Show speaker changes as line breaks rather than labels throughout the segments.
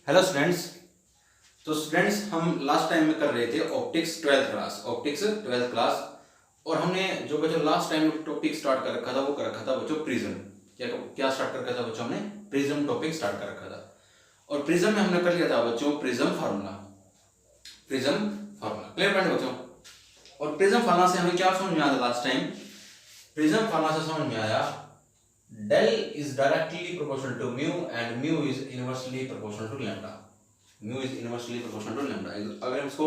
Hello students. तो students हम last time में कर रहे थे ऑप्टिक्स ट्वेल्थ क्लास और हमने जो बच्चों लास्ट टाइम टॉपिक स्टार्ट कर रखा था वो कर रखा था बच्चों प्रिज्म। क्या क्या स्टार्ट कर रखा था बच्चों? हमने प्रिज्म टॉपिक स्टार्ट कर रखा था और प्रिज्म में हमने कर लिया था बच्चों प्रिज्म फार्मूला क्लियर पॉइंट बच्चों। और प्रिज्म फार्मूला से हमें क्या समझ में आया था लास्ट टाइम? प्रिज्म फार्मूला से समझ में आया del is directly proportional to mu and mu is inversely proportional to lambda. अगर हम इसको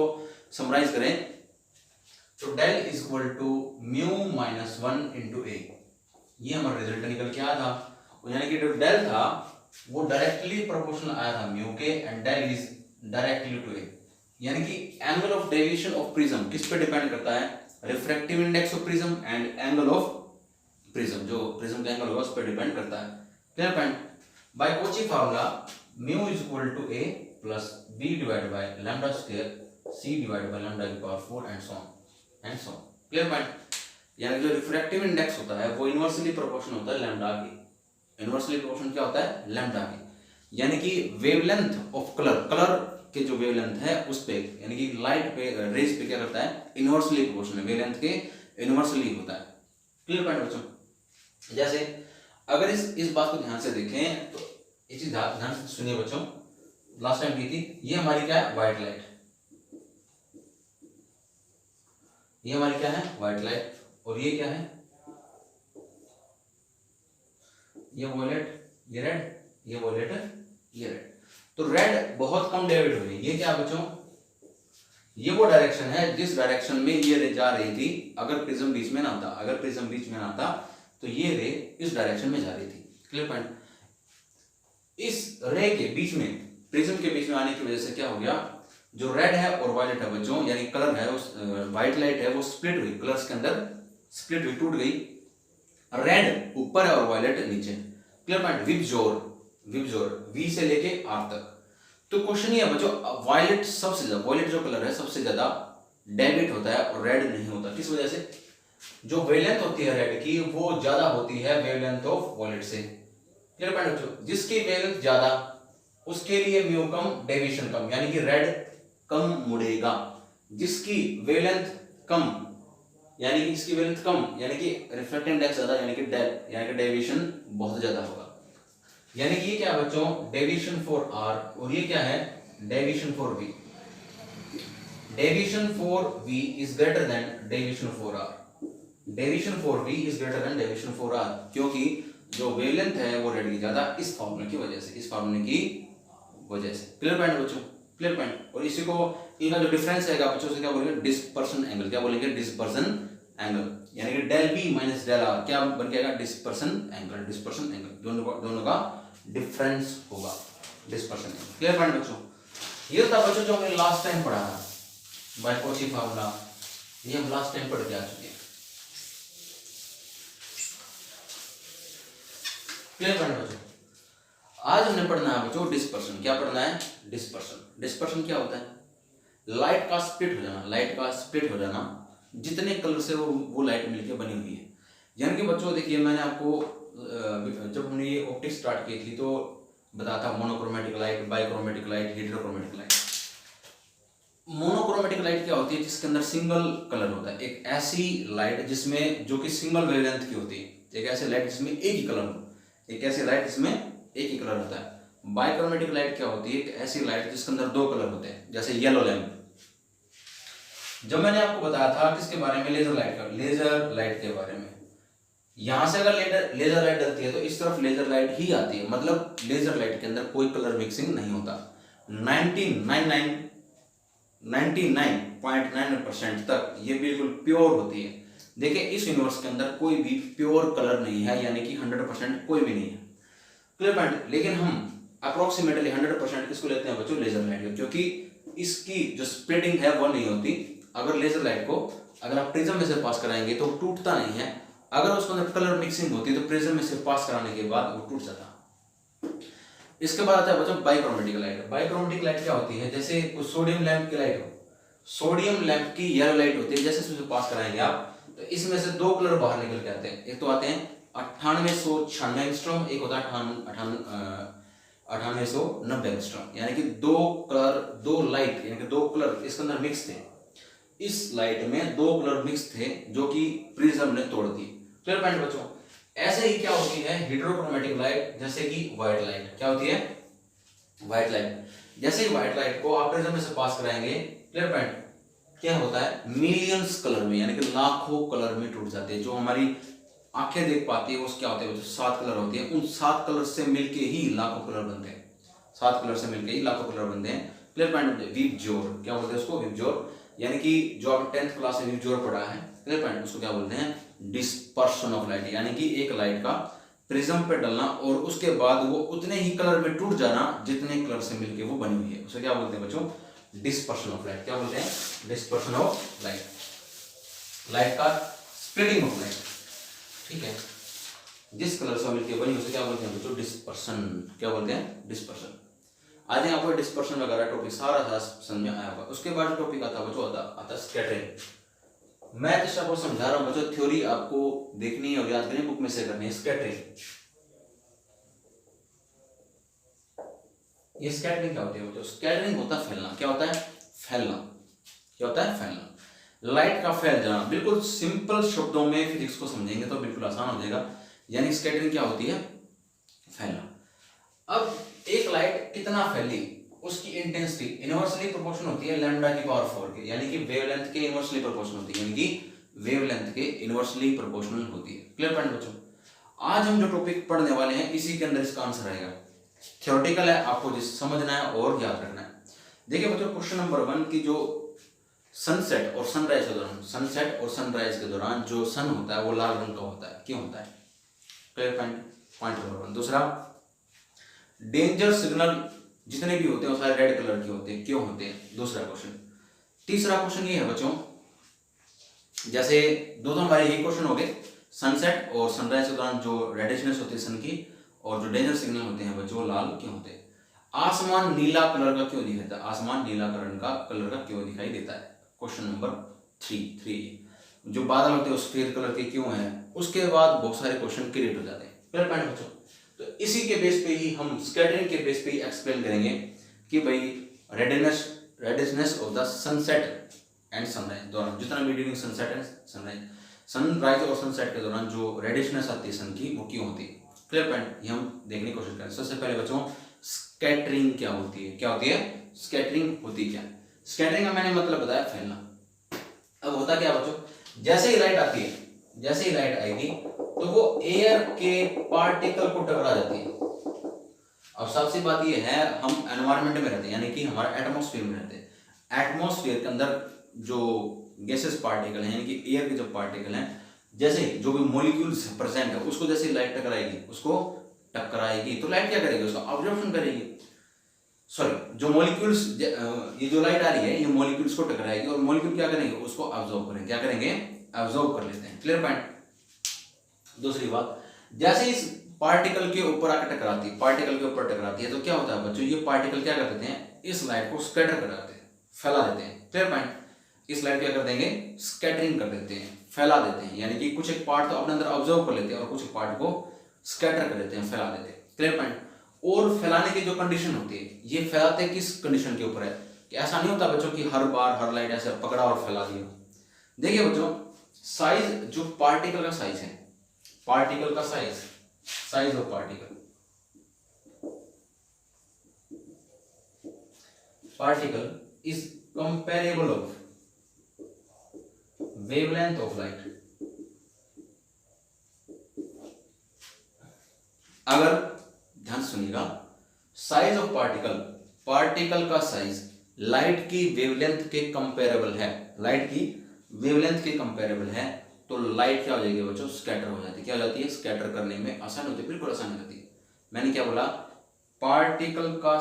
समराइज करें तो del is equal to mu minus 1 into a, ये हमारा रिजल्ट निकल के आया था। यानी कि जो del था वो डायरेक्टली प्रोपोर्शनल आया था mu के and del is directly to a। यानी कि angle of deviation of prism किस पे डिपेंड करता है? Refractive index of prism and angle of prism, जो प्रिज्म का एंगल होगा उस पर डिपेंड करता है। Clear point? By Cauchy formula mu is equal to a plus b divided by lambda square c divided by lambda की power 4 and so on. Clear point? यानी जो रिफ्रैक्टिव इंडेक्स होता है वो इनवर्सली प्रोपोर्शनल होता है लैम्डा के। Inversely proportional क्या होता है? लैम्डा के। यानी कि वेवलेंथ ऑफ कलर के जो वेवलेंथ है उस पे, यानी कि लाइट पे रेज पे क्या करता है? इनवर्सली प्रोपोर्शनल, वेवलेंथ के इनवर्सली होता है। क्लियर पॉइंट बच्चों? जैसे अगर इस बात को ध्यान से देखें तो ये चीज ध्यान से सुनिए बच्चों। लास्ट टाइम की थी, ये हमारी क्या है? White light. ये हमारी क्या है? White light. और ये क्या है? ये वॉयलेट, ये रेड, ये वॉयलेट, ये रेड। तो रेड बहुत कम डेविएट हुई। ये क्या बच्चों? ये वो डायरेक्शन है जिस डायरेक्शन में ये रे जा रही थी। अगर प्रिज्म बीच में ना आता तो ये रे इस डायरेक्शन में जा रही थी। Clear point? इस रे के बीच में, प्रिज्म के बीच में आने की वजह से क्या हो गया? जो रेड है और वायलेट है बच्चों, यानी कलर है उस व्हाइट लाइट है वो स्प्लिट हुई, कलर्स के अंदर स्प्लिट हुई, टूट गई। रेड ऊपर है और वायलेट नीचे। Clear point? विबजोर वी से लेके आर तक। तो क्वेश्चन ये है बच्चों, वायलेट जो कलर है सबसे ज्यादा डेविएट होता है और रेड नहीं होता। किस वजह से? जो वेवलेंथ होती है रेड की वो ज्यादा होती है वेवलेंथ ऑफ वॉयलेट से। क्लियर पॉइंट बच्चों? जिसकी वेवलेंथ ज्यादा उसके लिए म्यू कम, डेविएशन कम, यानी कि रेड कम मुड़ेगा। जिसकी वेवलेंथ कम, यानी कि रिफ्रैक्टिव इंडेक्स ज्यादा, यानी कि डेविएशन बहुत ज्यादा होगा। यानी कि ये क्या है बच्चों? Deviation for R. और ये क्या है? Deviation for V. Deviation for V is greater than deviation for R. Deviation for V is greater than deviation for R, क्योंकि जो वेवलेंथ है वो रेड की ज्यादा, इस फार्मूले की वजह से। क्लियर पॉइंट बच्चों? Clear point? और इसी को इनका जो डिफरेंस है बच्चों से क्या बोलेंगे? Dispersion angle. क्या बोलेंगे? Dispersion angle. यानी कि del B minus del R क्या बन जाएगा? Dispersion angle. दोनों का डिफरेंस होगा, डिस्पर्शन एंगल। क्लियर पॉइंट बच्चों? ये था बच्चों जो हमने लास्ट टाइम पढ़ा था, बाय कॉची फार्मूला। ये हम लास्ट टाइम पढ़ के आ चुके हैं। क्लियर पॉइंट बच्चों? आज हमने पढ़ना है बच्चों डिस्पर्शन। क्या पढ़ना है? डिस्पर्शन क्या होता है? लाइट का स्प्लिट हो जाना जितने कलर से वो लाइट मिलकर बनी हुई है। यानी कि बच्चों देखिए, मैंने आपको जब हमने ये ऑप्टिक्स स्टार्ट की थी तो बताया था monochromatic light, bichromatic light, heterochromatic light. Monochromatic light क्या होती है? जिसके अंदर सिंगल कलर होता है। एक ऐसी लाइट जिसमें जो कि सिंगल वेवलेंथ की होती है, एक ऐसी लाइट जिसमें एक ही कलर होता है। बाइक्रोमेटिक लाइट क्या होती है? एक ऐसी लाइट जिसके अंदर दो कलर होते हैं, जैसे येलो लैंप। जब मैंने आपको बताया था किसके बारे में? लेजर लाइट के बारे में। यहां से अगर लेजर लाइट डलती है तो इस तरफ लेजर लाइट ही आती है, मतलब लेजर लाइट के अंदर कोई कलर मिक्सिंग नहीं होता। 99.9% तक ये बिल्कुल प्योर होती है। देखिए इस यूनिवर्स के अंदर कोई भी प्योर कलर नहीं है, यानी कि 100% कोई भी नहीं है। Clear point? लेकिन हम अप्रोक्सीमेटली 100% किसको लेते हैं बच्चों? लेजर लाइट को, क्योंकि इसकी जो स्प्लिटिंग है वो नहीं होती। अगर लेजर लाइट को अगर आप प्रिज्म में से पास कराएंगे तो टूटता नहीं है। अगर उसके अंदर कलर मिक्सिंग होती है तो प्रिज्म में से पास कराने के बाद वो टूट जाता। इसके बाद आता है बच्चों बाइक्रोमेटिक लाइट। बाइक्रोमेटिक लाइट क्या होती है? जैसे सोडियम लैंप की लाइट हो, सोडियम लैंप की येलो लाइट होती है। जैसे इसमें पास कराएंगे आप तो इसमें से दो कलर बाहर निकल के आते हैं। एक तो आते हैं 9896 एंगस्ट्रॉम, एक होता है 9890 एंगस्ट्रॉम, यानी कि दो लाइट यानी कि दो कलर इसके अंदर मिक्स थे। इस लाइट में दो कलर मिक्स थे जो कि प्रिज्म ने तोड़ दी। क्लियर पॉइंट बच्चों। ऐसे ही क्या होती है हाइड्रोक्रोमेटिक लाइट, जैसे कि व्हाइट लाइट। क्या होती है? White light. जैसे ही व्हाइट लाइट को आप प्रिज्म में से पास कराएंगे, क्लियर पॉइंट, क्या होता है मिलियंस कलर में यानी कि लाखों कलर में टूट जाते हैं। जो हमारी आंखें देख पाती है वो क्या होते हैं? जो 7 कलर होते हैं, उन 7 कलर से मिलके ही लाखों कलर बनते हैं। 7 कलर से मिलके ही लाखों कलर बनते हैं। Clear point. विबज्योर, क्या बोलते हैं उसको? विबज्योर, यानी कि जो आप 10th क्लास में विबज्योर पढ़ा है, क्लियर पॉइंट, उसको क्या बोलते हैं? डिस्पर्शन ऑफ लाइट, यानी कि एक लाइट का प्रिज्म पे डलना और उसके बाद वो उतने ही कलर में टूट जाना जितने कलर से मिलके वो बनी हुई है, उसे क्या बोलते हैं बच्चों? Dispersion of light. क्या बोलते हैं? Dispersion of light. लाइट का स्प्लिटिंग ऑफ लाइट, ठीक है, जिस कलर से मिलके बनी उसे क्या बोलते हैं बच्चों? डिस्पर्शन। क्या बोलते हैं? डिस्पर्शन। आज आपको डिस्पर्शन वगैरह टॉपिक सारा समझ में आया होगा। उसके बाद टॉपिक आता बच्चों आता स्कैटरिंग। मैं जस्ट आपको समझा रहा हूं बच्चों, थ्योरी आपको देखनी है और याद करनी, बुक में से करनी है। स्कैटरिंग, ये स्कैटरिंग क्या होती है बच्चों? स्कैटरिंग होता है फैलना। क्या होता है? फैलना। क्या होता है? फैलना। लाइट का फैल जाना। बिल्कुल सिंपल शब्दों में फिजिक्स को समझेंगे तो बिल्कुल आसान हो जाएगा। यानी स्कैटरिंग क्या होती है? फैलना। अब एक लाइट कितना फैली, उसकी इंटेंसिटी इनवर्सली प्रोपोर्शनल होती है लैम्डा की पावर 4 के, यानी कि वेवलेंथ के इनवर्सली प्रोपोर्शनल होती है, यानी कि वेवलेंथ के इनवर्सली प्रोपोर्शनल होती है। क्लियर पॉइंट बच्चों। आज हम जो टॉपिक पढ़ने वाले हैं इसी के अंदर इसका आंसर आएगा। थ्योरेटिकल है, आपको जिस समझना है और याद रखना है। देखिए बच्चों, क्वेश्चन नंबर 1 की जो सनसेट और सनराइज के दौरान, सनसेट और सनराइज के दौरान जो सन होता है वो लाल रंग का होता है। क्यों होता है? Clear point, point number 1। दूसरा, डेंजर सिग्नल जितने भी होते हैं वो सारे रेड कलर के होते हैं। क्यों होते हैं? दूसरा क्वेश्चन। तीसरा क्वेश्चन ये है बच्चों, जैसे दो हमारे यही क्वेश्चन हो गए, सनसेट और सनराइज के दौरान जो रेडिशनेस होती है सन की और जो डेंजर सिग्नल होते हैं बच्चों वो लाल क्यों होते हैं? आसमान नीला कलर का क्यों दिखाता है? आसमान नीला कलर का क्यों दिखाई देता है? Question number 3। जो बादल होते हैं वो सफेद कलर के क्यों हैं? उसके बाद बहुत सारे क्वेश्चन क्रिएट हो जाते हैं। क्लियर पॉइंट बच्चों। तो इसी के बेस पे ही हम स्कैटरिंग के बेस पे ही एक्सप्लेन करेंगे कि भाई reddishness of the sunset and sunrise दौरान, जितना भी during sunset and sunrise, sunrise और सनसेट के दौरान जो रेडिशनेस आती है सन की वो क्यों होती है? क्लियर पॉइंट, ये हम देखने की कोशिश करें। सबसे पहले बच्चों, स्कैटरिंग क्या होती है? क्या होती है स्कैटरिंग? होती क्या? स्कैटरिंग का मैंने मतलब बताया फैलना। अब होता क्या बच्चों, जैसे ही लाइट आती है, जैसे ही लाइट आएगी तो वो एयर के पार्टिकल को टकरा जाती है। अब सबसे बात ये है, हम एनवायरनमेंट में रहते हैं, यानी कि हमारा एटमॉस्फेयर में रहते हैं। एटमॉस्फेयर के अंदर जो गैसेस पार्टिकल हैं, यानी कि एयर के जो पार्टिकल हैं, जैसे जो भी मॉलिक्यूल्स प्रेजेंट है उसको जैसे लाइट टकराएगी तो लाइट क्या करेगी? उसका ऑब्जर्वेशन करेगी। सॉरी, जो मॉलिक्यूल्स, ये जो लाइट आ रही है ये मॉलिक्यूल्स को टकराएगी और मॉलिक्यूल क्या करेंगे? उसको ऑब्जर्व करेंगे। क्या करेंगे? ऑब्जर्व कर लेते हैं। Clear point. दूसरी बात, जैसे इस पार्टिकल के ऊपर आकर टकराती है, पार्टिकल के ऊपर टकराती है तो क्या होता है बच्चों, ये पार्टिकल क्या कर देते हैं? इस लाइट को स्कैटर कर देते हैं, फैला देते हैं। Clear point. इस लाइट क्या कर देंगे? स्कैटरिंग कर देते हैं, फैला देते हैं, यानी कि कुछ एक पार्ट तो अपने अंदर ऑब्जर्व कर लेते हैं और कुछ एक पार्ट को स्कैटर कर देते हैं, फैला देते हैं। Clear point. और फैलाने की जो कंडीशन होती है, ये फैलाते किस कंडीशन के ऊपर है कि ऐसा नहीं होता बच्चों कि हर बार हर लाइट ऐसे पकड़ा और फैला दिया। देखिए बच्चों, साइज, जो पार्टिकल का साइज है, पार्टिकल का size of particle is comparable of wavelength of light. अगर ध्यान सुनिएगा, साइज ऑफ पार्टिकल का साइज लाइट की वेवलेंथ के कंपेरेबल है, लाइट की वेवलेंथ के कंपेरेबल है, तो लाइट क्या हो जाएगी बच्चों? स्कैटर हो जाती है। क्या हो जाती है? स्कैटर करने में आसान होती है, बिल्कुल आसान होती है। मैंने क्या बोला? पार्टिकल का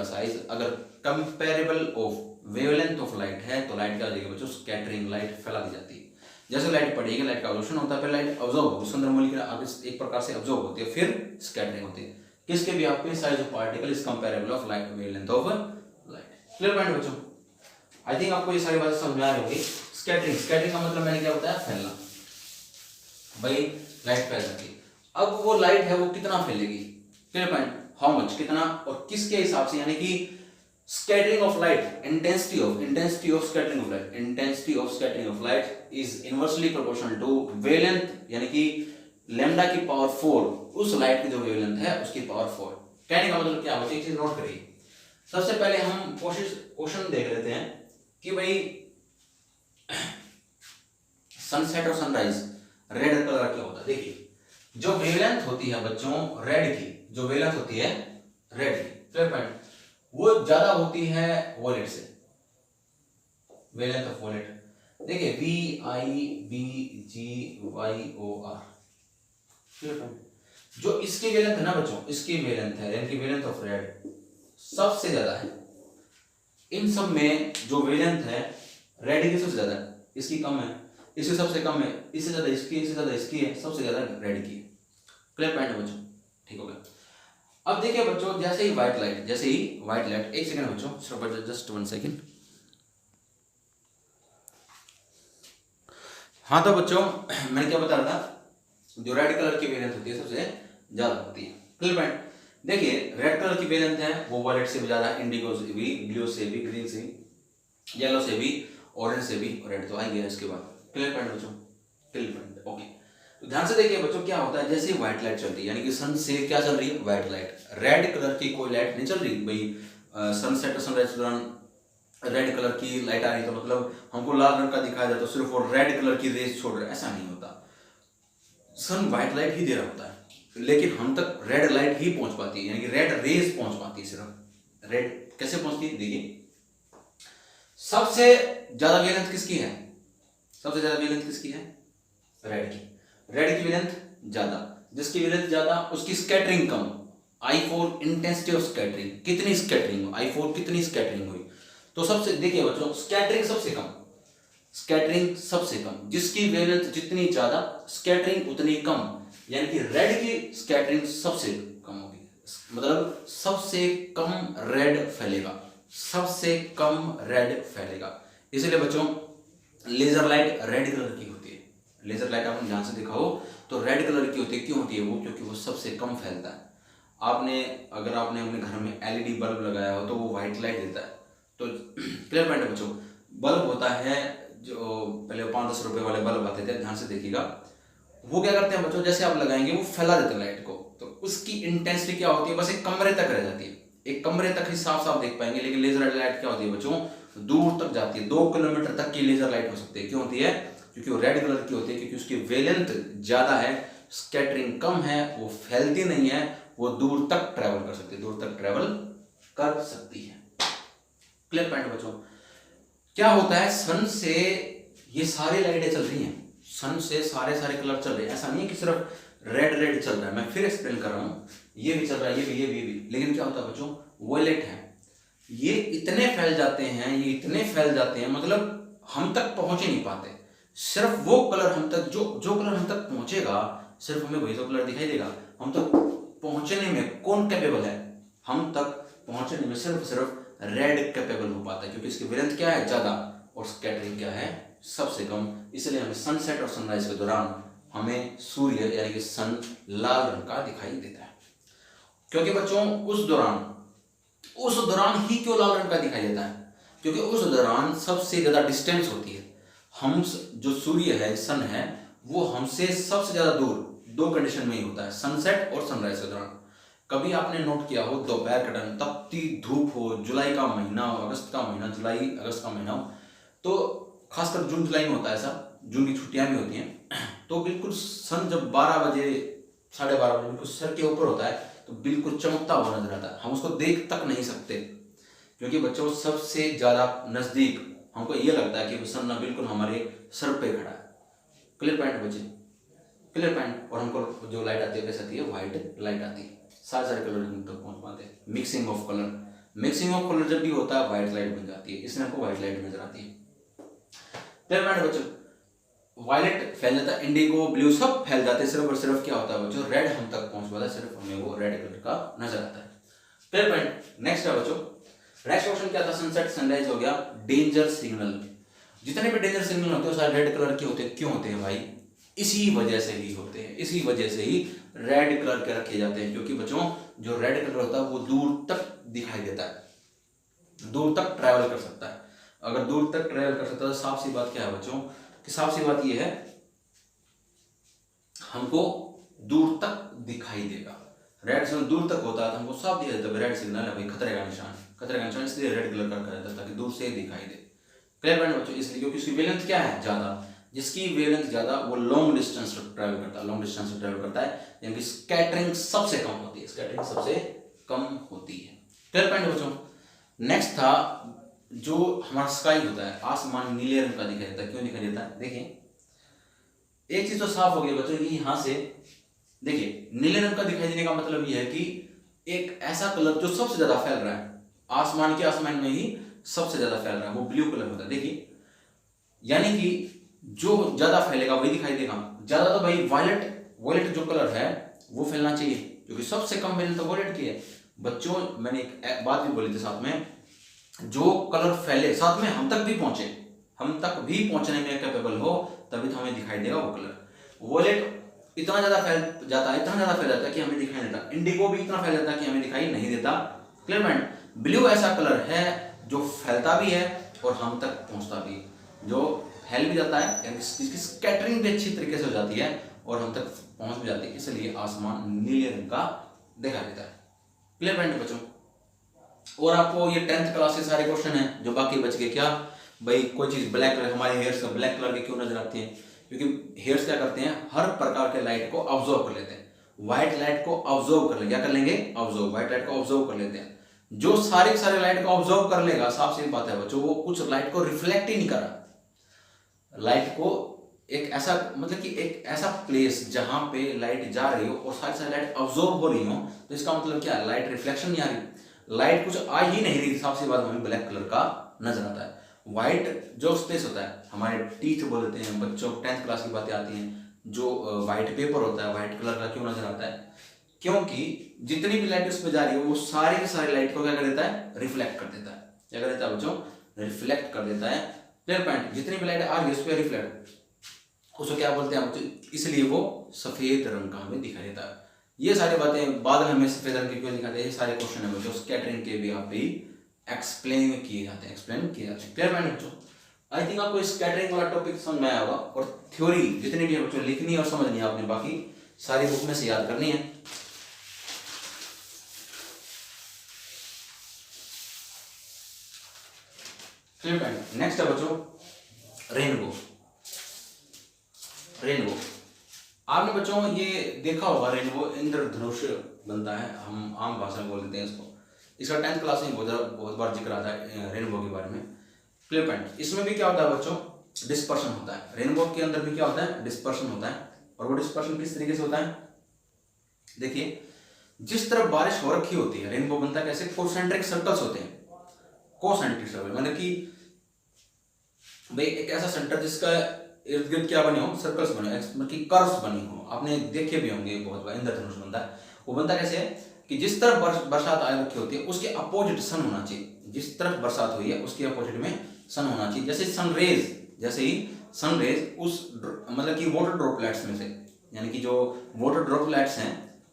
साइज अगर comparable of wavelength of light है तो लाइट क्या हो जाएगी बच्चों? स्कैटरिंग, लाइट फैला दी जाती है। जैसे लाइट पड़ेगी, लाइट का ऑब्जर्वेशन होता है, फिर लाइट ऑब्जर्व होगी, सुंदर मॉलिक्यूल आगे एक प्रकार से ऑब्जर्व होती है, फिर स्कैटरिंग होती है। किसके भी आप पे? Size of particle is comparable of light wavelength of light. Clear point बच्चों। आई थिंक आपको ये सारी बातें समझ में आ रही होगी। स्कैटरिंग का मतलब मैंने क्या बताया? फैलना। भाई लाइट फैल जाती है। अब वो लाइट है वो कितना फैलेगी? Clear point. हाउ मच कितना, और किसके हिसाब से, यानी कि scattering of light, intensity of scattering of light is inversely proportional to wavelength, यानी कि लैम्डा की पावर 4, उस लाइट की जो वेवलेंथ है उसकी पावर 4। कहने का मतलब क्या होता है, एक चीज नोट करिए। सबसे पहले हम क्वेश्चन देख लेते हैं कि भाई सनसेट और सनराइज रेड कलर क्या होता है। देखिए जो वेवलेंथ होती है बच्चों रेड की, जो वेवलेंथ होती है रेड की, क्लियर पॉइंट, वो ज्यादा होती है वॉलेट से, वेवलेंथ ऑफ वॉलेट। देखिए VIBGYOR, क्लियर पॉइंट। जो इसकी वेवलेंथ है ना बच्चों, इसकी वेवलेंथ है यानी कि वेवलेंथ ऑफ रेड सबसे ज्यादा है। इन सब में जो वेवलेंथ है रेड की सबसे ज्यादा है, इसकी कम है, इसकी सबसे कम है, इससे ज्यादा इसकी, इससे ज्यादा इसकी है, सबसे ज्यादा रेड की है। क्लियर पॉइंट है बच्चों, ठीक हो गया। अब देखिए बच्चों जैसे ही व्हाइट लाइट, एक सेकंड बच्चों, सिर्फ जस्ट 1 सेकंड। हाँ तो बच्चों मैंने क्या बता रहा था, जो रेड कलर की वेवलेंथ होती है सबसे ज्यादा होती है। Clear point. देखिए रेड कलर की वेवलेंथ है वो वॉलेट से भी ज्यादा, इंडिगो से भी, ब्लू से भी, ग्रीन से भी, येलो से भी, ऑरेंज से भी, रेड तो आ गया इसके बाद। क्लियर पॉइंट बच्चों, क्लियर पॉइंट, ओके। तो ध्यान से देखिए बच्चों क्या होता है, जैसे व्हाइट लाइट चल रही है, यानी कि सन से क्या चल रही है, व्हाइट लाइट, रेड कलर की कोई लाइट नहीं चल रही भाई। सनसेट और सनराइज के दौरान रेड कलर की लाइट आ रही तो मतलब हमको लाल रंग का दिखाया जाता, तो सिर्फ वो रेड कलर की रेस छोड़ रहा है, ऐसा नहीं होता। सन व्हाइट लाइट ही दे रहा होता है, लेकिन हम तक रेड लाइट ही पहुंच पाती है, यानी कि रेड रेस पहुंच पाती है। सिर्फ रेड कैसे पहुंचती है, देखिए सबसे ज्यादा वेवलेंथ किसकी है, सबसे ज्यादा वेवलेंथ किसकी है, रेड की। रेड की वेवलेंथ ज्यादा, जिसकी वेवलेंथ ज्यादा उसकी scattering come. I4 intensity of scattering, कितनी स्कैटरिंग, I4 कितनी स्कैटरिंग हुई। तो सबसे देखिए बच्चों स्कैटरिंग सबसे कम, स्कैटरिंग सबसे कम, जिसकी वेवलेंथ जितनी ज्यादा स्कैटरिंग उतनी कम, यानी कि रेड की स्कैटरिंग सबसे कम होगी, मतलब सबसे कम रेड फैलेगा, सबसे कम रेड फैलेगा। इसलिए बच्चों लेजर लाइट रेड कलर की होती है, लेजर लाइट आपने ध्यान से देखा हो तो रेड कलर की होती है। क्यों होती है वो, क्योंकि वो सबसे कम फैलता है। अगर आपने अपने घर में LED बल्ब लगाया हो तो वो व्हाइट लाइट देता है। तो क्लियर पॉइंट है बच्चों। बल्ब होता है जो पहले 5-10 रुपए वाले बल्ब आते थे, ध्यान से देखिएगा, वो क्या करते हैं बच्चों, जैसे आप लगाएंगे वो फैला देते हैं लाइट को, तो उसकी इंटेंसिटी क्या होती है, बस एक कमरे तक रह जाती है, एक कमरे तक ही साफ साफ देख पाएंगे। लेकिन लेजर लाइट क्या होती है बच्चों, दूर तक जाती है, 2 किलोमीटर तक की लेजर लाइट हो सकती है। क्यों होती है, क्योंकि वो रेड कलर की होती है, क्योंकि उसकी वेवलेंथ ज्यादा है, स्कैटरिंग कम है, वो फैलती नहीं है, वो दूर तक ट्रेवल कर सकती है, दूर तक ट्रेवल कर सकती है। क्लियर पॉइंट बच्चों। क्या होता है, सन से ये सारी लाइटें चल रही हैं, सन से सारे कलर चल रहे हैं, ऐसा नहीं है कि सिर्फ रेड चल रहा है। मैं फिर एक्सप्लेन कर रहा हूँ, ये भी चल रहा है, ये भी। लेकिन क्या होता है बच्चों, वॉयलेट है, ये इतने फैल जाते हैं, मतलब हम तक पहुंच ही नहीं पाते। सिर्फ वो कलर हम तक, जो कलर हम तक पहुंचेगा, सिर्फ हमें वही तो कलर दिखाई देगा। हम तक पहुंचने में कौन कैपेबल है, हम तक पहुंचने में सिर्फ रेड कैपेबल हो पाता है, क्योंकि इसकी वेवलेंथ क्या है, ज्यादा, और स्कैटरिंग क्या है, सबसे कम। इसलिए हमें सनसेट और सनराइज के दौरान हमें सूर्य यानी कि सन लाल रंग का दिखाई देता है। क्योंकि बच्चों उस दौरान ही क्यों लाल रंग का दिखाई देता है, क्योंकि उस दौरान सबसे ज्यादा डिस्टेंस होती है। हम जो सूर्य है, सन है, वो हमसे सबसे ज्यादा दूर 2 कंडीशन में ही होता है, सनसेट और सनराइज के दौरान। कभी आपने नोट किया हो दोपहर का टाइम, तपती धूप हो, जुलाई का महीना हो, अगस्त का महीना, जुलाई अगस्त का महीना हो, तो खासकर जून जुलाई में होता है ऐसा, जून की छुट्टियां भी होती हैं, तो बिल्कुल सन जब 12 बजे 12:30 बजे बिल्कुल सर के ऊपर होता है, तो बिल्कुल चमकता हुआ नजर आता है। हम उसको देख तक नहीं सकते, क्योंकि बच्चों सबसे ज्यादा नजदीक हमको ये लगता है कि सन ना बिल्कुल हमारे सर पे खड़ा है। क्लियर पॉइंट बच्चे, क्लियर पॉइंट। और हमको जो लाइट आती है कैसे आती है, व्हाइट लाइट आती है, सारे कलर हम तक पहुंच पाते हैं। मिक्सिंग ऑफ कलर जब भी होता है व्हाइट लाइट बन जाती है, इसमें आपको व्हाइट लाइट नजर आती है। क्लियर पॉइंट बच्चों। वायलेट फैल जाता है, इंडिगो ब्लू सब फैल जाते हैं, सिर्फ और सिर्फ क्या होता है बच्चों, रेड हम तक पहुंच पाता है, सिर्फ हमें वो रेड कलर का नजर आता है। Clear point. नेक्स्ट है बच्चों, नेक्स्ट क्वेश्चन क्या था, सनसेट सनराइज हो गया, डेंजर सिग्नल। जितने भी डेंजर सिग्नल होते हैं सारे रेड कलर के होते हैं। क्यों होते हैं भाई, इसी वजह से ही होते हैं, इसी वजह से ही रेड कलर के रखे जाते हैं, क्योंकि बच्चों जो रेड कलर होता है वो दूर तक दिखाई देता है, दूर तक ट्रैवल कर सकता है। अगर दूर तक ट्रैवल कर सकता है तो साफ सी बात क्या है बच्चों, कि साफ सी बात ये है हमको दूर तक दिखाई देगा। रेड सिग्नल दूर तक होता है तो हमको साफ दिखाई देता है रेड सिग्नल है भाई खतरे का निशान, खतरे का निशान इसलिए रेड कलर का कहा जाता है ताकि दूर से दिखाई दे। क्लियर पॉइंट बच्चों, इसलिए क्योंकि उसकी वेवलेंथ क्या है ज्यादा, जिसकी वेवलेंथ ज्यादा वो लॉन्ग डिस्टेंस ट्रैवल करता है, लॉन्ग डिस्टेंस ट्रैवल करता है, यानी कि स्कैटरिंग सबसे कम होती है, स्कैटरिंग सबसे कम होती है। क्लियर पॉइंट बच्चों। नेक्स्ट था जो हमारा स्काई होता है, आसमान नीले रंग का दिखाई देता है। क्यों दिखाई देता है, देखिए एक चीज तो साफ हो गई बच्चों कि यहां से देखिए नीले रंग का दिखाई देने का मतलब यह है कि एक ऐसा कलर जो सबसे ज्यादा फैल रहा है आसमान के, आसमान में ही सबसे ज्यादा फैल रहा है, वो ब्लू कलर होता है। देखिए यानी कि जो ज्यादा फैलेगा वही दिखाई देगा। ज्यादा तो भाई वायलेट जो कलर है वो फैलना चाहिए, क्योंकि सबसे कम वैल्यू तो वायलेट की है। बच्चों मैंने एक बात भी बोली थी साथ में, जो कलर फैले साथ में हम तक भी पहुंचे, हम तक भी पहुंचने में कैपेबल हो तभी तो हमें दिखाई देगा वो कलर। वॉयलेट इतना ज्यादा फैल जाता है, इतना ज्यादा फैल जाता है कि हमें दिखाई नहीं देता। इंडिगो भी इतना फैल जाता है कि हमें दिखाई नहीं देता। Clear point. ब्लू ऐसा कलर है जो फैलता भी है और हम तक पहुंचता भी, जो फैल भी जाता है, यानी इसकी स्कैटरिंग भी अच्छी तरीके से हो जाती है और हम तक पहुंच भी जाती है, इसलिए आसमान नीले रंग का दिखाई देता है। क्लियर पॉइंट बच्चों। और आपको ये 10th क्लास के सारे क्वेश्चन हैं जो बाकी बच गए। क्या भाई कोई चीज ब्लैक कलर, हमारे हेयर्स का ब्लैक कलर के क्यों नजर आती है, क्योंकि हेयर्स क्या करते हैं हर प्रकार के लाइट को ऑब्जर्व कर लेते हैं। व्हाइट लाइट को ऑब्जर्व कर लेंगे, क्या कर लेंगे ऑब्जर्व, व्हाइट लाइट को ऑब्जर्व कर लेते हैं। जो सारे लाइट को ऑब्जर्व कर लेगा, साफ सी बात है बच्चों, वो कुछ लाइट को रिफ्लेक्ट ही नहीं कर रहा। लाइट को एक ऐसा मतलब कि एक ऐसा प्लेस जहां पे लाइट जा रही हो और सारी लाइट ऑब्जर्व हो रही हो, तो इसका मतलब क्या है लाइट रिफ्लेक्शन नहीं आ रही, लाइट कुछ आ ही नहीं रही, साफ सी बात हमें ब्लैक कलर का नजर आता है। व्हाइट जो स्पेस होता है, हमारे टीथ बोलते हैं बच्चों, 10th क्लास की बातें आती हैं, जो व्हाइट पेपर होता है व्हाइट कलर का क्यों नजर आता है, क्योंकि जितनी भी लाइट उस पर जा रही है वो सारी की सारी लाइट को क्या कर देता है रिफ्लेक्ट कर देता है। क्या कर देता है बच्चों, रिफ्लेक्ट कर देता है। Clear point. जितनी भी लाइट आ रही है उस पर रिफ्लेक्ट, उसको क्या बोलते हैं बच्चों, इसलिए वो सफेद रंग का हमें दिखाई देता है। ये सारी बातें, बादल हमें सफेद रंग के क्यों दिखाते हैं, ये सारे क्वेश्चन है बच्चों स्कैटरिंग के भी यहाँ पे एक्सप्लेन किए जाते हैं, एक्सप्लेन किए जाते हैं। क्लियर पॉइंट बच्चों। आई थिंक आपको स्कैटरिंग वाला टॉपिक समझ में आया होगा, और थ्योरी जितनी भी है बच्चों लिखनी और समझनी है आपने, बाकी सारी बुक में से याद करनी है। Clear point. नेक्स्ट है बच्चों रेनबो। रेनबो आपने बच्चों ये देखा होगा, रेनबो इंद्रधनुष बनता है, हम आम भाषा में बोल देते हैं इसको। इसका 10th क्लास में बहुत बार जिक्र आता है रेनबो के बारे में। Clear point. इसमें भी क्या होता है बच्चों, डिस्पर्शन होता है। रेनबो के अंदर भी क्या होता है, डिस्पर्शन होता है। और वो डिस्पर्शन किस तरीके से होता है, देखिए जिस तरफ बारिश हो रखी होती है, रेनबो बनता है कैसे, कोसेंट्रिक सर्कल्स होते हैं। कोसेंट्रिक सर्कल मतलब कि भाई एक ऐसा सेंटर जिसका इर्द गिर्द क्या बने हो, सर्कल्स बने, मतलब कि कर्व्स बनी हो। आपने देखे भी होंगे बहुत बार इंद्रधनुष बनता है। वो बनता कैसे है कि जिस तरफ बरसात आ रखी होती है उसके अपोजिट सन होना चाहिए। जिस तरफ बरसात हुई है उसके अपोजिट में सन होना चाहिए। जैसे सनरेज, जैसे ही सनरेज उस मतलब कि वाटर ड्रॉपलेट्स में से, यानी कि जो वाटर ड्रॉपलेट्स हैं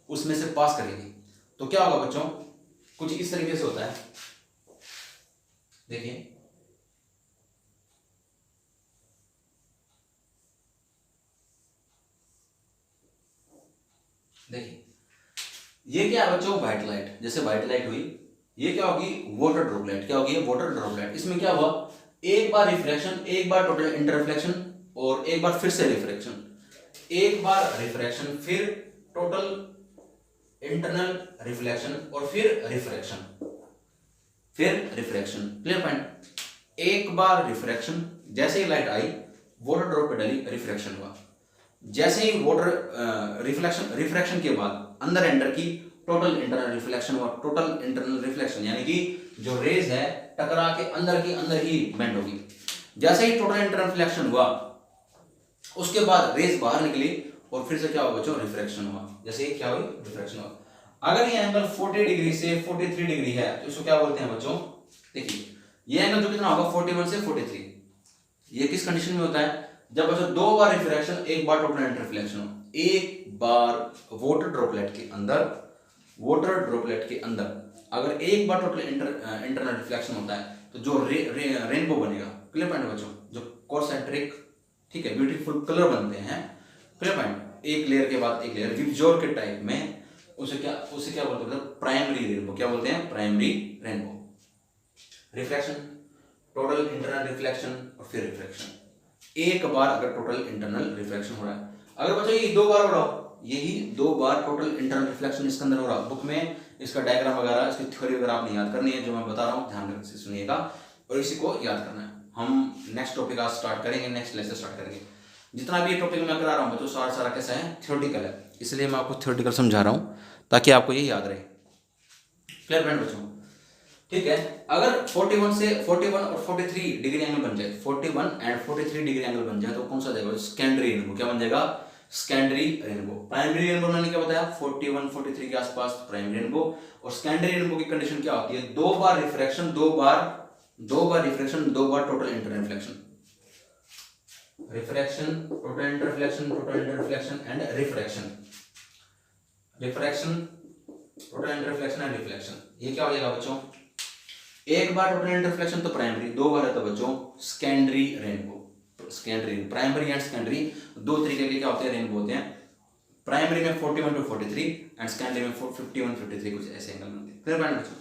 उसमें से पास करेगी, तो क्या होगा बच्चों, कुछ इस तरीके से होता है। देखिए देखिए ये क्या है बच्चों, व्हाइट लाइट। जैसे व्हाइट लाइट हुई, ये क्या होगी वाटर ड्रॉपलेट, क्या होगी वाटर ड्रॉपलेट। इसमें क्या हुआ, एक बार रिफ्रैक्शन, एक बार टोटल इंटररिफ्लेक्शन और एक बार फिर से रिफ्रैक्शन, एक बार रिफ्रैक्शन फिर टोटल इंटरनल रिफ्लेक्शन और फिर रिफ्रैक्शन, फिर रिफ्रैक्शन। Clear point. एक बार रिफ्रैक्शन, जैसे ही लाइट आई वाटर ड्रॉप पे डली, रिफ्रैक्शन हुआ। जैसे ही वाटर रिफ्रैक्शन के बाद अंदर एंटर की, टोटल इंटरनल रिफ्लेक्शन हुआ। टोटल इंटरनल रिफ्लेक्शन यानी कि जो रेज है टकरा के अंदर ही बेंड होगी। जैसे ही टोटल इंटरनल रिफ्लेक्शन हुआ उसके बाद रेज बाहर निकली और फिर से क्या हुआ बच्चों, रिफ्रैक्शन हुआ। जैसे ही क्या हुई, रिफ्रैक्शन हुआ। अगर ये एंगल 40 डिग्री से 43 डिग्री है तो इसको क्या बोलते हैं बच्चों, देखिए ये एंगल जो कितना होगा 41 से 43, ये किस कंडीशन में होता है, जब बच्चों दो बार रिफ्रैक्शन, एक बार टोटल इंटररिफ्लेक्शन हो। एक बार वाटर ड्रॉपलेट के अंदर वाटर ड्रॉपलेट के अंदर अगर एक बार टोटल इंटरनल रिफ्लेक्शन होता है तो जो रेनबो बनेगा, क्लियर पॉइंट बच्चों, जो कॉन्सेंट्रिक, ठीक है, ब्यूटीफुल कलर बनते हैं, क्लियर पॉइंट, एक लेयर के बाद एक लेयर विबजोर के टाइप में, उसे क्या बोलते हैं, प्राइमरी रेनबो। क्या बोलते हैं? Primary rainbow. Reflection, total internal reflection और फिर रिफ्लेक्शन। एक बार अगर टोटल इंटरनल रिफ्लेक्शन हो रहा है, अगर बच्चों ये 2 बार हो रहा हो, यही 2 बार टोटल इंटरनल रिफ्लेक्शन इसके अंदर हो रहा, बुक में इसका डायग्राम वगैरह, इसकी थ्योरी वगैरह आपने याद करनी है, जो मैं बता रहा हूँ ध्यान से सुनिएगा और इसी को याद करना है। हम नेक्स्ट टॉपिक आज स्टार्ट करेंगे, नेक्स्ट लेसन स्टार्ट करेंगे। जितना भी ये टॉपिक मैं करा रहा हूँ बच्चों, सारा कैसा है, थ्योरेटिकल है, इसलिए मैं आपको थ्योरेटिकल समझा रहा हूँ ताकि आपको ये याद रहे। क्लियर फ्रेंड बच्चों? ठीक है, अगर 41 और 43 डिग्री एंगल बन जाए, 41 एंड 43 डिग्री एंगल बन जाए तो कौन सा जाएगा? Secondary rainbow. क्या बन जाएगा? Secondary rainbow. प्राइमरी रेनबो मैंने क्या बताया? 41 43 के आसपास प्राइमरी रेनबो। और सेकेंडरी रेनबो की कंडीशन क्या होती है? 2 बार रिफ्रैक्शन, 2 बार रिफ्रैक्शन, 2 बार total inter reflection. Refraction, total inter reflection and refraction. Refraction, total inter reflection and reflection. ये क्या हो जाएगा बच्चों? एक बार टोटल इंटर रिफ्लेक्शन तो प्राइमरी, 2 बार है तो बच्चों secondary rainbow. Secondary, primary and secondary दो तरीके के क्या होते हैं? रेनबो होते हैं। प्राइमरी में 41 to 43 एंड सेकेंडरी में 51 53, कुछ ऐसे एंगल होते हैं। क्लियर पॉइंट बच्चों?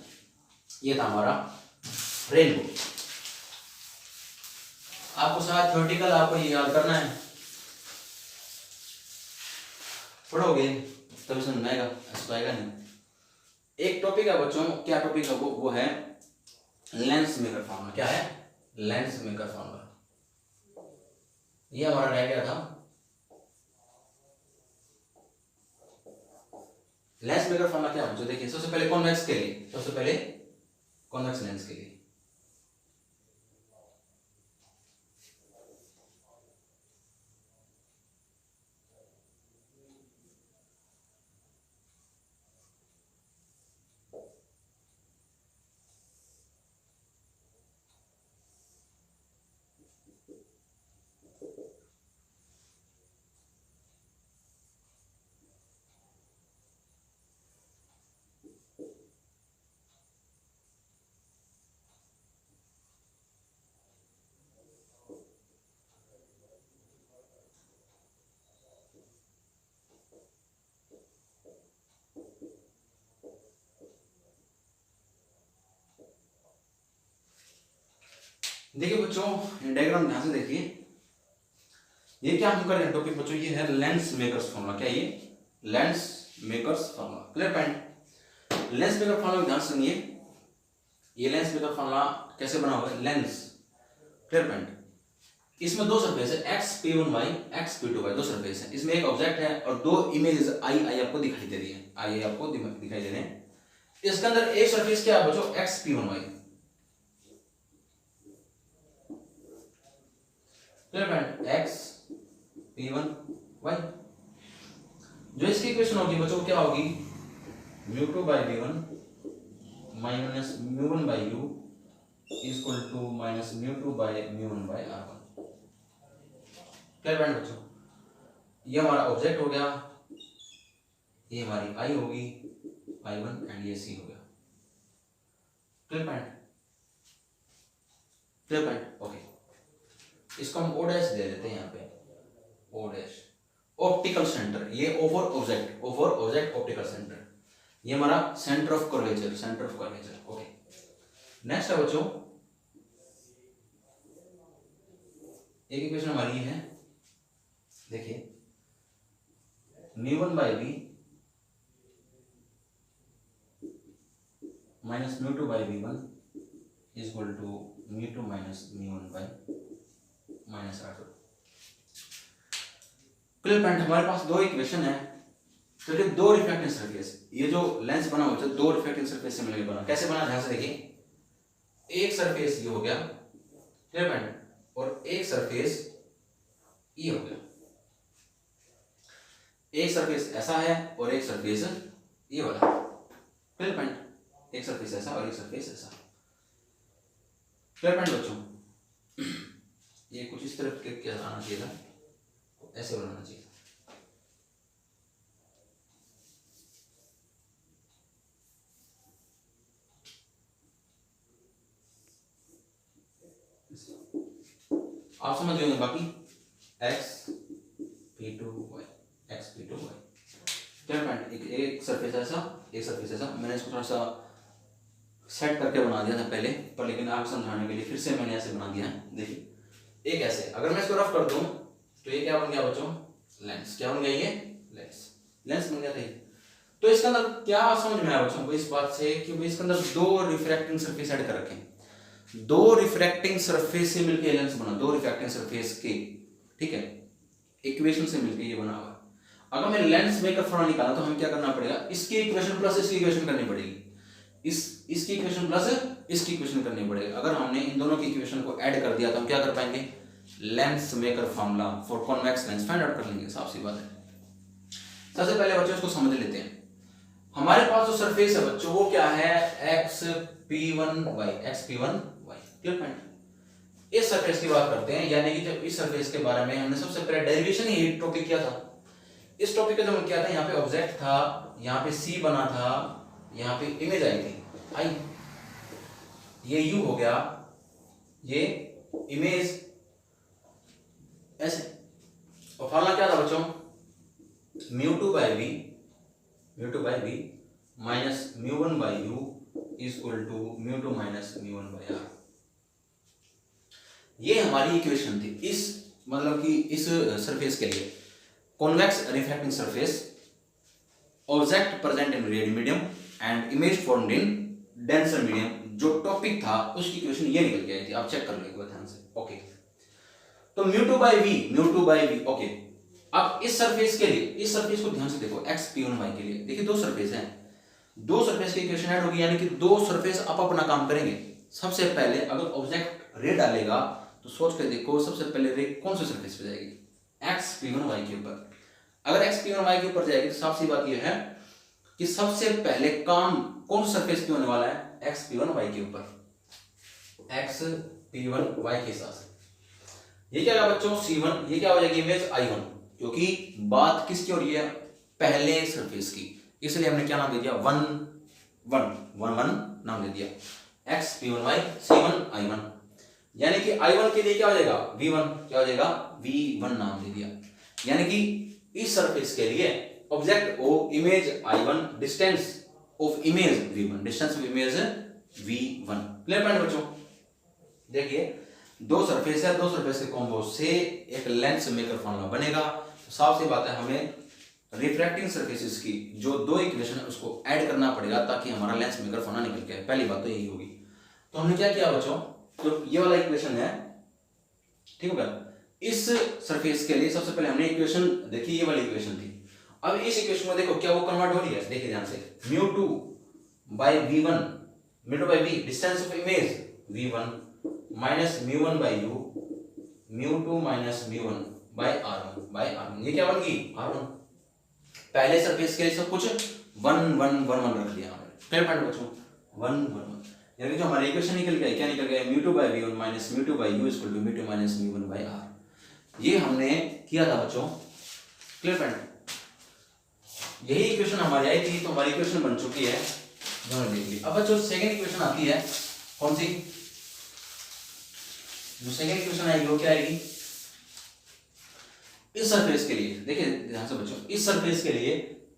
ये था हमारा रेनबो। आपको सारा थ्योरेटिकल आपको ये याद करना है, पढ़ोगे तभी समझ में आएगा, ऐसा आएगा नहीं। एक टॉपिक है बच्चों, क्या टॉपिक है वो है लेंस मेकर फॉर्मूला। क्या है? Lens maker formula. ये हमारा रह गया था। लेंस मेकर फॉर्मूला क्या है? जो देखिए, सबसे पहले कॉन्वेक्स के लिए, सबसे पहले कॉन्वेक्स लेंस के लिए देखिए बच्चों, डायग्राम ध्यान से देखिए। ये क्या हम कर रहे हैं टॉपिक बच्चों? ये है लेंस मेकर्स फॉर्मूला। क्या ये? Lens makers formula. Clear point? Lens maker formula ध्यान से सुनिए। ये लेंस मेकर फॉर्मूला कैसे बना हुआ है? लेंस, क्लियर पॉइंट, इसमें 2 सरफेस है, xp1y, xp2y, 2 सरफेस है। इसमें एक ऑब्जेक्ट है और 2 इमेजेस आई आपको दिखाई दे रही है, आई आपको दिखाई दे रहे हैं। इसके अंदर एक सरफेस क्या है बच्चों? xp1y, clear point, xp1y। जो इसकी इक्वेशन होगी बच्चों क्या होगी? μ2 by v1 minus μ1 by u equal to minus μ2 by μ1 by r1। Clear point बच्चों? ये हमारा ऑब्जेक्ट हो गया, ये हमारी आई होगी, I1 एंड ये C हो गया। Clear point? Clear point? Okay, इसको हम O डैश दे देते हैं यहाँ पे, O डैश। ऑप्टिकल सेंटर, ये ओवर ऑब्जेक्ट ऑप्टिकल सेंटर, ये हमारा centre of curvature. Okay, next है बच्चों, एक इक्वेशन हमारी है, देखिए, μ1 by v minus μ2 by v1 equal to μ2 minus μ1 by minus r2। Clear point? हमारे पास 2 इक्वेशन है, तो ये 2 रिफ्लेक्टिंग सरफेस, ये जो लेंस बना हुआ है 2 रिफ्लेक्टिंग सरफेस से मिलकर बना। कैसे बना? ध्यान से देखिए, एक सरफेस ये हो गया, क्लियर पॉइंट, और एक सरफेस ये हो गया। एक सरफेस ऐसा है और एक सरफेस ये वाला, क्लियर पॉइंट, एक सरफेस ऐसा और एक सरफेस ऐसा। क्लियर पॉइंट बच्चों? ये कुछ इस तरफ के आना चाहिए था, ऐसे बनाना चाहिए। आप समझ गए बाकी x p2y x p2y क्या पॉइंट, एक सरफेस ऐसा एक सरफेस ऐसा। मैंने इसको थोड़ा सा सेट करके बना दिया था पहले, पर लेकिन आपको समझाने के लिए फिर से मैंने ऐसे बना दिया है। देखिए एक ऐसे, अगर मैं इसको रफ कर दूं तो ये क्या बन गया बच्चों, लेंस। क्या बन गया ये, लेंस। लेंस बन गया था। तो इसके अंदर क्या समझ में आया बच्चों को इस बात से कि भाई इसके अंदर दो रिफ्रैक्टिंग सरफेस ऐड कर रखे, दो रिफ्रैक्टिंग सरफेस से मिलकर लेंस बना, दो रिफ्रैक्टिंग सरफेस के, ठीक है, इक्वेशन से मिलकर ये बना हुआ है। अगर मैं लेंस मेकर फॉर्मूला निकाला तो हमें क्या करना पड़ेगा, इसकी इक्वेशन प्लस इसकी इक्वेशन करनी पड़ेगी, इसकी इक्वेशन प्लस इसकी इक्वेशन करनी पड़ेगी। अगर हमने इन दोनों की इक्वेशन को ऐड कर दिया तो हम क्या कर पाएंगे, lens maker formula for convex lens find out कर लेंगे। साफ सी बात है। सबसे पहले बच्चों इसको समझ लेते हैं। हमारे पास जो सरफेस है बच्चों वो क्या है, x p1y, x p1y, clear point. इस सरफेस की बात करते हैं, यानी कि जब इस सरफेस के बारे में हमने सबसे पहले डेरिवेशन ही टॉपिक किया था। इस टॉपिक का जो क्या था, यहाँ पे ऑब्जेक्ट था, यहाँ पे सी बना था, यहाँ पे इमेज आई थी, आई, ये यू हो गया, ये इमेज ऐसे। और फॉर्मूला क्या था बच्चों, μ2 by v minus μ1 by u is equal to μ2 minus μ1 by r। ये हमारी इक्वेशन थी इस, मतलब कि इस सरफेस के लिए, convex refracting surface, object present in red medium and image formed in denser medium, जो टॉपिक था उसकी इक्वेशन ये निकल के आई थी। आप चेक कर लो ध्यान से, ओके। तो μ2 by v, ओके। अब इस सरफेस के लिए, इस सरफेस को ध्यान से देखो, x p1y के लिए, देखिए दो सरफेस हैं, दो सरफेस की इक्वेशन ऐड होगी, यानी कि दो सरफेस आप अपना काम करेंगे। सबसे पहले अगर ऑब्जेक्ट रे डालेगा तो सोच के देखो सबसे पहले रे कौन से सरफेस पे जाएगी, x p1y के ऊपर। अगर x p1y के ऊपर जाएगी तो साफ सी बात यह है कि सबसे पहले काम कौन सा सरफेस पे होने वाला है, x p1y के ऊपर, x p1y के साथ। ये क्या है बच्चों, c1, ये क्या हो जाएगी इमेज i1, क्योंकि बात किसकी हो रही है, पहले सरफेस की, इसलिए हमने क्या नाम दे दिया, 1 नाम दे दिया, x p1y c1 i1, यानी कि i1 के लिए क्या हो जाएगा v1, क्या हो जाएगा v1 नाम दे दिया। यानी कि इस सरफेस के लिए object o, image i1, distance of image v1, distance of image v1। Clear point बच्चों। देखिए दो सरफेस है, दो सरफेस के कॉम्बो से एक लेंस मेकर फॉर्मूला बनेगा। तो साफ सी बात है हमें रिफ्रैक्टिंग सरफेसेस की जो दो इक्वेशन है उसको ऐड करना पड़ेगा ताकि हमारा लेंस मेकर फॉर्मूला निकल के आए। पहली बात तो यही होगी। तो हमने क्या किया बच्चों, तो ये वाला इक्वेशन है, ठीक है, इस सरफेस के लिए सबसे पहले हमने इक्वेशन देखी, ये वाली इक्वेशन थी। अब इस इक्वेशन में देखो क्या वो कन्वर्ट हो रही है, देखिए ध्यान से, μ2 by v1, μ2 by v, distance of image v1 minus μ1 by u, μ2 minus μ1 by r1, ये क्या बन गई r1। पहले सरफेस के लिए सब कुछ 1 1 1 1 रख दिया हमने। क्लियर पॉइंट बच्चों, 1 1 1, यानी जो हमारी इक्वेशन निकल गई, क्या निकल गया, μ2 by v1 minus μ2 by u equal to μ2 minus μ1 by r। ये हमने किया था बच्चों। क्लियर पॉइंट, यही इक्वेशन हमारी आई थी, तो हमारी इक्वेशन बन चुकी है, दोनों देख ली। अब बच्चों सेकंड इक्वेशन आती है, कौन सी, जो सेकंड इक्वेशन आएगी वो क्या आएगी, इस सरफेस के लिए, देखिए ध्यान से बच्चों, इस सरफेस के लिए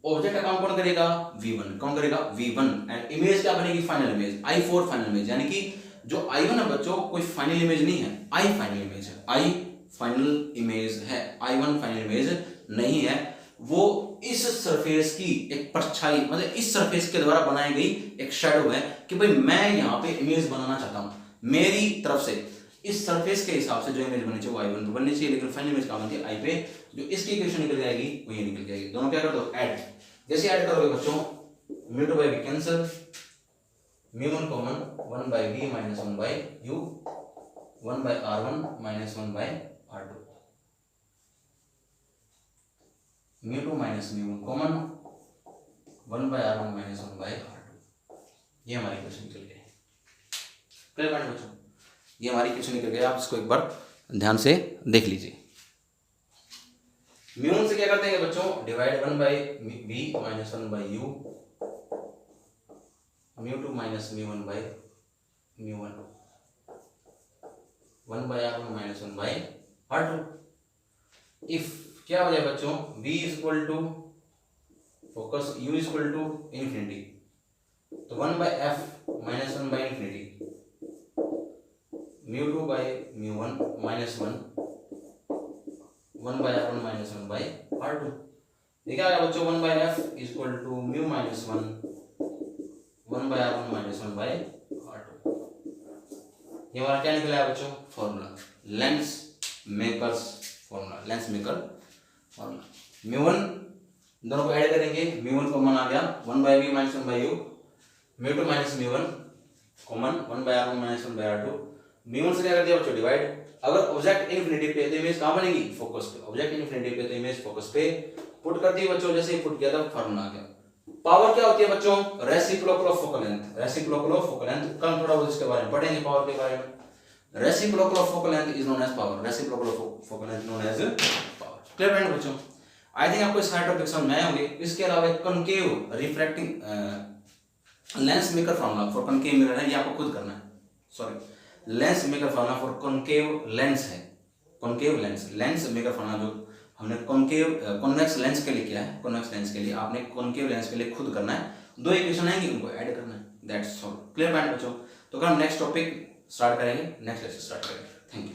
ऑब्जेक्ट का काम कौन करेगा, v1, कौन करेगा v1, एंड इमेज क्या बनेगी, final image i4 final image, यानी कि जो i1 है बच्चों कोई फाइनल इमेज नहीं है, i फाइनल इमेज है, i फाइनल इमेज है, i1 फाइनल इमेज नहीं है। वो इस सरफेस की एक परछाई, मतलब इस सरफेस के द्वारा बनाई गई एक शैडो है कि भाई मैं यहाँ पे इमेज बनाना चाहता हूँ मेरी तरफ से, इस सरफेस के हिसाब से जो इमेज बननी चाहिए वो i1 पे बननी चाहिए, लेकिन फाइनल इमेज कहाँ बनती है, i पे। जो इसकी इक्वेशन निकल जाएगी वो ये निकल जाएगी। दोनों क्या कर दो, ऐड। जैसे ऐड करोगे बच्चों, μ2 by v cancel, μ1 common, 1 by v minus 1 by u, 1 by r1 minus 1 by r2, μ2 minus μ1 common, 1 by r1 minus 1 by r2। ये हमारी इक्वेशन निकल गई। क्लियर पॉइंट बच्चों, ये हमारी इक्वेशन निकल गई। आप इसको एक बार ध्यान से देख लीजिए। μ1 से क्या करते हैं बच्चों, divide 1 by v minus 1 by u, μ2 minus μ1 by μ1, 1/r1 minus 1/r2। If क्या हो जाए बच्चों, v equal to focus u equal to infinity, तो 1/f माइनस 1/इंफिनिटी μ2 by μ1 minus 1/r1 minus 1/r2। ये क्या आएगा बच्चों, 1/f equal to mu minus 1/r1 minus 1/r2। ये हमारा क्या निकला है बच्चों, formula, lens makers formula, lens maker formula. μ1 दोनों को ऐड करेंगे, μ1 कॉमन आ गया 1/v minus 1/u, μ2 minus μ1 common 1/r1 minus 1/r2। μ1 से क्या कर दिया बच्चों, डिवाइड। अगर ऑब्जेक्ट इन्फिनिटी पे तो इमेज कहाँ बनेगी, फोकस पे। ऑब्जेक्ट इन्फिनिटी पे तो इमेज फोकस पे। पुट कर दी बच्चों, जैसे ही पुट किया था फॉर्मूला आ गया। पावर क्या होती है बच्चों, reciprocal of focal length. Reciprocal of focal length कल थोड़ा बहुत इसके बारे में पढ़ेंगे, पावर के बारे में। Reciprocal of focal length is known as power. Reciprocal of focal length known as power. Clear friend बच्चों, आई थिंक आपको सारे टॉपिक समझ में आए होंगे। इसके अलावा concave refracting lens maker formula for concave mirror है, ये आपको खुद करना है। Sorry, lens maker formula for concave lens है। Concave lens, lens maker formula जो हमने कॉनकेव कॉन्वेक्स लेंस के लिए किया है, कॉन्वेक्स लेंस के लिए आपने कॉनकेव लेंस के लिए खुद करना है। दो इक्वेशन आएंगी, उनको ऐड करना है, दैट्स ऑल। क्लियर पॉइंट बच्चों। तो हम नेक्स्ट टॉपिक स्टार्ट करेंगे, नेक्स्ट लेक्चर स्टार्ट करेंगे। Thank you.